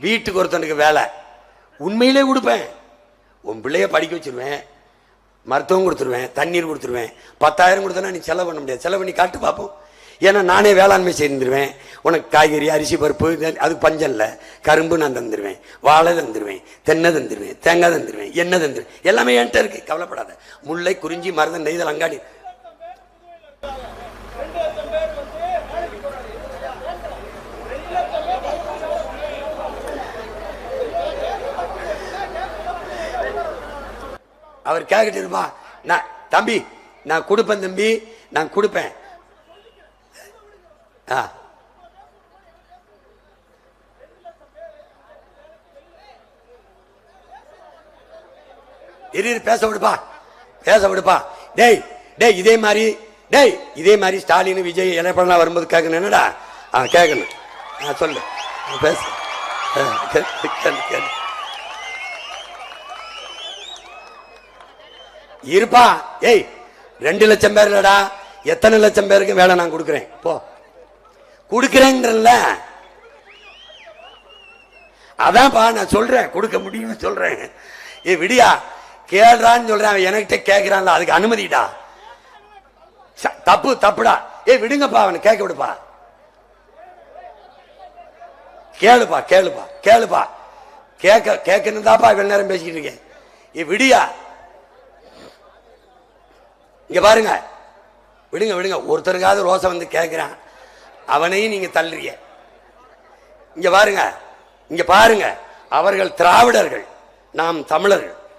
வீட்டுக்கு ஒருத்தனுக்கு வேலை உண்மையிலே கொடுப்பேன். உன் பிள்ளைய படிக்க வச்சிருவேன், மருத்துவம் கொடுத்துருவேன், தண்ணீர் கொடுத்துருவேன். 10,000 கொடுத்தனா நீ செலவு பண்ண முடியாது. செலவு பண்ணி காட்டு பார்ப்போம். ஏன்னா நானே வேளாண்மை செய்திருவேன். உனக்கு காய்கறி, அரிசி, பருப்பு, அதுக்கு பஞ்சம் இல்லை. கரும்பு நான் தந்துடுவேன், வாழை தந்துடுவேன், தென்னை தந்துடுவேன், தேங்காய் தந்துடுவேன், எண்ணெய் தந்துடுவேன். எல்லாமே என்கிட்ட இருக்கு, கவலைப்படாத. முல்லை, குறிஞ்சி, மருதம், நெய்தல், அங்காடி. அவர் கேட்கிட்டு இருப்பா, நான் தம்பி நான் கொடுப்பேன், தம்பி நான் கொடுப்பேன். பேச விடுப்பா, பேச விடுப்பா. டேய் டேய் இதே மாதிரி, டேய் இதே மாதிரி ஸ்டாலின், விஜய் எல்லாம் வரும்போது கேட்கணும். என்னடா கேட்கணும், சொல்லு, பேச. இருப்பா. ஏய் 2 லட்சம் பேர் இல்லடா, எத்தனை லட்சம் பேருக்கு வேலை நான் கொடுக்குறேன். போ, கொடுக்குறேன்றல. அதான்ப்பா நான் சொல்றேன், கொடுக்க முடியும்னு சொல்றேன். ஏ விடியா, கேள்றான்னு சொல்றேன். என்கிட்ட கேட்கிறான்ல, அதுக்கு அனுமதிடா. தப்பு தப்புடா. ஏ விடுங்கப்பா, அவனை கேட்க விடுப்பா. கேளுப்பா கேளுப்பா கேளுப்பா. கேட்கணும் தாப்பா இவ்வளவு நேரம் பேசிக்கிட்டு இருக்கேன். ஏ விடியா, இங்க பாருங்க, விடுங்க விடுங்க. ஒருத்தருக்காவது ரோசை வந்து கேட்கிறான், அவனையும் நீங்க தள்ளுறீங்க. இங்க பாருங்க, இங்க பாருங்க. அவர்கள் திராவிடர்கள், நாம் தமிழர்கள்.